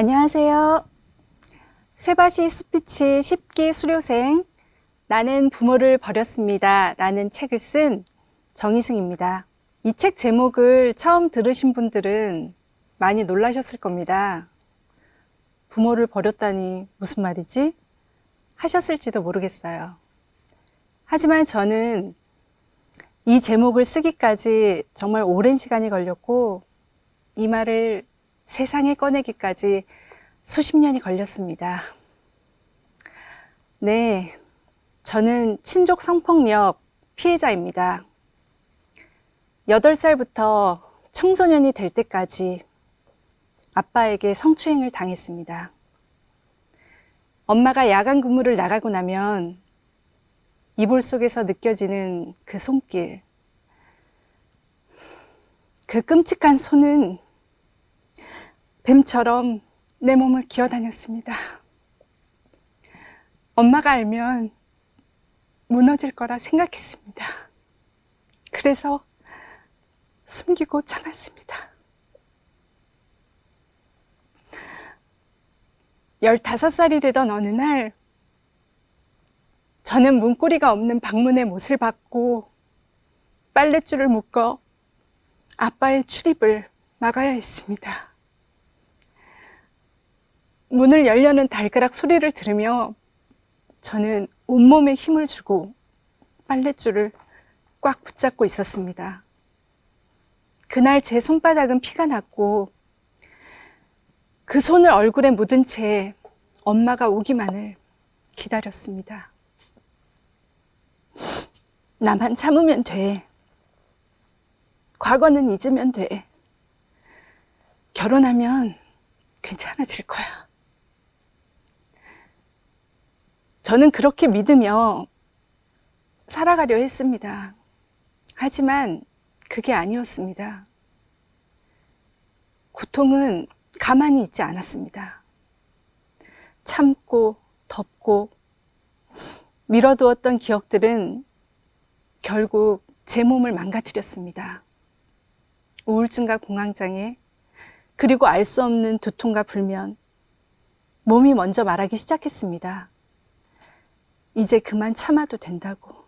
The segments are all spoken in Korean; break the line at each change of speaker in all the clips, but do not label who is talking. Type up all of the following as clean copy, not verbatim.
안녕하세요. 세바시 스피치 10기 수료생 나는 부모를 버렸습니다 라는 책을 쓴 정희승입니다. 이 책 제목을 처음 들으신 분들은 많이 놀라셨을 겁니다. 부모를 버렸다니 무슨 말이지? 하셨을지도 모르겠어요. 하지만 저는 이 제목을 쓰기까지 정말 오랜 시간이 걸렸고 이 말을 세상에 꺼내기까지 수십 년이 걸렸습니다. 네, 저는 친족 성폭력 피해자입니다. 8살부터 청소년이 될 때까지 아빠에게 성추행을 당했습니다. 엄마가 야간 근무를 나가고 나면 이불 속에서 느껴지는 그 손길, 그 끔찍한 손은 뱀처럼 내 몸을 기어다녔습니다. 엄마가 알면 무너질 거라 생각했습니다. 그래서 숨기고 참았습니다. 15살이 되던 어느 날 저는 문고리가 없는 방문의 못을 받고 빨랫줄을 묶어 아빠의 출입을 막아야 했습니다. 문을 열려는 달그락 소리를 들으며 저는 온몸에 힘을 주고 빨랫줄을 꽉 붙잡고 있었습니다. 그날 제 손바닥은 피가 났고 그 손을 얼굴에 묻은 채 엄마가 오기만을 기다렸습니다. 나만 참으면 돼. 과거는 잊으면 돼. 결혼하면 괜찮아질 거야. 저는 그렇게 믿으며 살아가려 했습니다. 하지만 그게 아니었습니다. 고통은 가만히 있지 않았습니다. 참고 덮고 밀어두었던 기억들은 결국 제 몸을 망가뜨렸습니다. 우울증과 공황장애, 그리고 알 수 없는 두통과 불면, 몸이 먼저 말하기 시작했습니다. 이제 그만 참아도 된다고.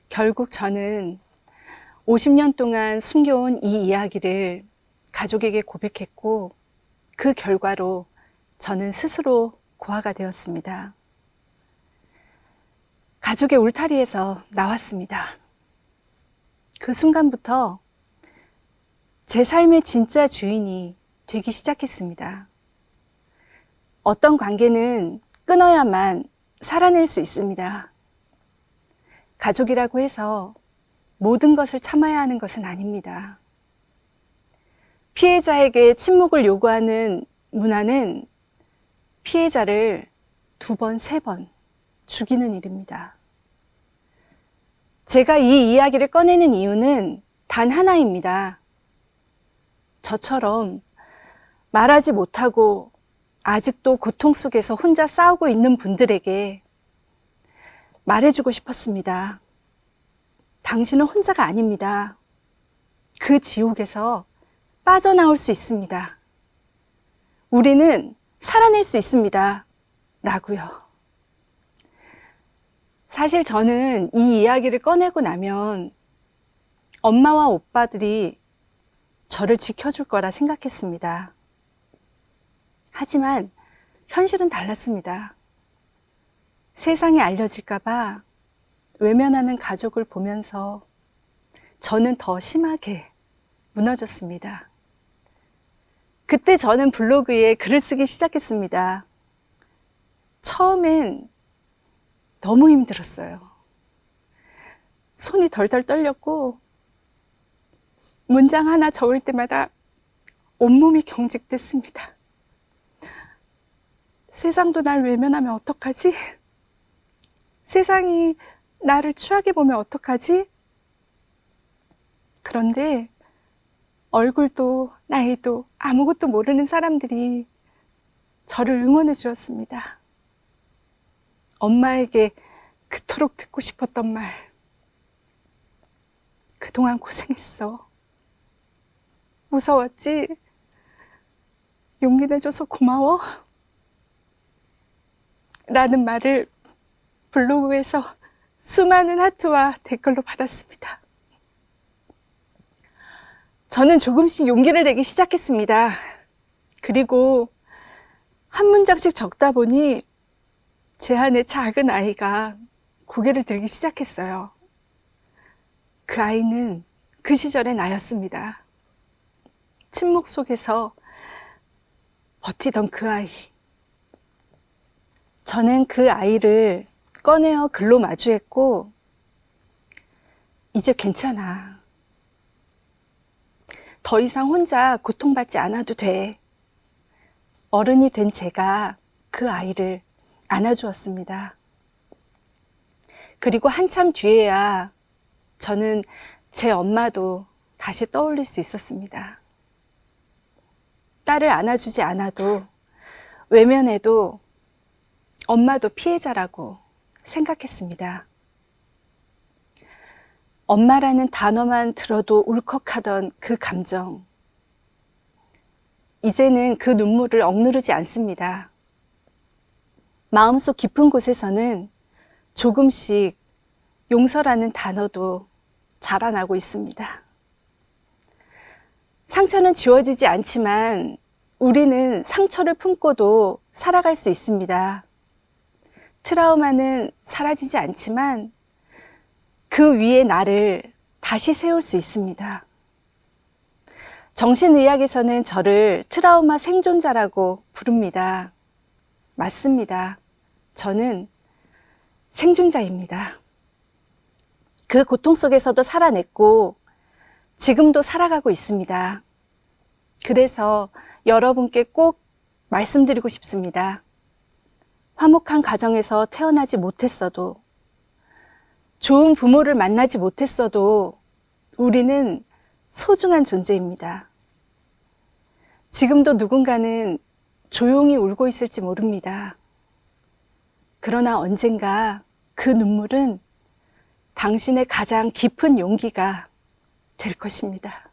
결국 저는 50년 동안 숨겨온 이 이야기를 가족에게 고백했고 그 결과로 저는 스스로 고아가 되었습니다. 가족의 울타리에서 나왔습니다. 그 순간부터 제 삶의 진짜 주인이 되기 시작했습니다. 어떤 관계는 끊어야만 살아낼 수 있습니다. 가족이라고 해서 모든 것을 참아야 하는 것은 아닙니다. 피해자에게 침묵을 요구하는 문화는 피해자를 2번, 3번 죽이는 일입니다. 제가 이 이야기를 꺼내는 이유는 단 하나입니다. 저처럼 말하지 못하고 아직도 고통 속에서 혼자 싸우고 있는 분들에게 말해주고 싶었습니다. 당신은 혼자가 아닙니다. 그 지옥에서 빠져나올 수 있습니다. 우리는 살아낼 수 있습니다. 라고요. 사실 저는 이 이야기를 꺼내고 나면 엄마와 오빠들이 저를 지켜줄 거라 생각했습니다. 하지만 현실은 달랐습니다. 세상에 알려질까봐 외면하는 가족을 보면서 저는 더 심하게 무너졌습니다. 그때 저는 블로그에 글을 쓰기 시작했습니다. 처음엔 너무 힘들었어요. 손이 덜덜 떨렸고 문장 하나 적을 때마다 온몸이 경직됐습니다. 세상도 날 외면하면 어떡하지? 세상이 나를 추하게 보면 어떡하지? 그런데 얼굴도 나이도 아무것도 모르는 사람들이 저를 응원해 주었습니다. 엄마에게 그토록 듣고 싶었던 말. 그동안 고생했어. 무서웠지? 용기 내줘서 고마워. 라는 말을 블로그에서 수많은 하트와 댓글로 받았습니다. 저는 조금씩 용기를 내기 시작했습니다. 그리고 한 문장씩 적다 보니 제 안에 작은 아이가 고개를 들기 시작했어요. 그 아이는 그 시절의 나였습니다. 침묵 속에서 버티던 그 아이. 저는 그 아이를 꺼내어 글로 마주했고, 이제 괜찮아. 더 이상 혼자 고통받지 않아도 돼. 어른이 된 제가 그 아이를 안아주었습니다. 그리고 한참 뒤에야 저는 제 엄마도 다시 떠올릴 수 있었습니다. 딸을 안아주지 않아도 외면해도 엄마도 피해자라고 생각했습니다. 엄마라는 단어만 들어도 울컥하던 그 감정. 이제는 그 눈물을 억누르지 않습니다. 마음속 깊은 곳에서는 조금씩 용서라는 단어도 자라나고 있습니다. 상처는 지워지지 않지만 우리는 상처를 품고도 살아갈 수 있습니다. 트라우마는 사라지지 않지만 그 위에 나를 다시 세울 수 있습니다. 정신의학에서는 저를 트라우마 생존자라고 부릅니다. 맞습니다. 저는 생존자입니다. 그 고통 속에서도 살아냈고 지금도 살아가고 있습니다. 그래서 여러분께 꼭 말씀드리고 싶습니다. 화목한 가정에서 태어나지 못했어도, 좋은 부모를 만나지 못했어도 우리는 소중한 존재입니다. 지금도 누군가는 조용히 울고 있을지 모릅니다. 그러나 언젠가 그 눈물은 당신의 가장 깊은 용기가 될 것입니다.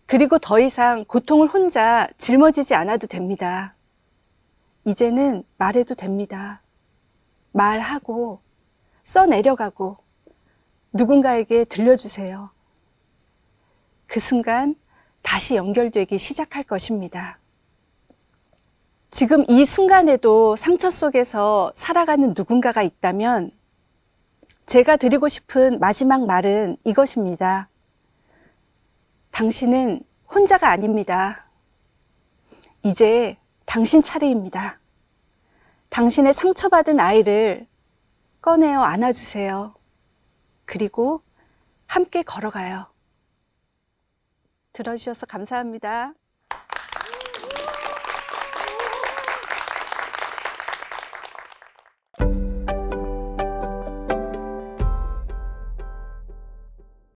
그리고 더 이상 고통을 혼자 짊어지지 않아도 됩니다. 이제는 말해도 됩니다. 말하고 써내려가고 누군가에게 들려주세요. 그 순간 다시 연결되기 시작할 것입니다. 지금 이 순간에도 상처 속에서 살아가는 누군가가 있다면 제가 드리고 싶은 마지막 말은 이것입니다. 당신은 혼자가 아닙니다. 이제 당신 차례입니다. 당신의 상처받은 아이를 꺼내어 안아주세요. 그리고 함께 걸어가요. 들어주셔서 감사합니다.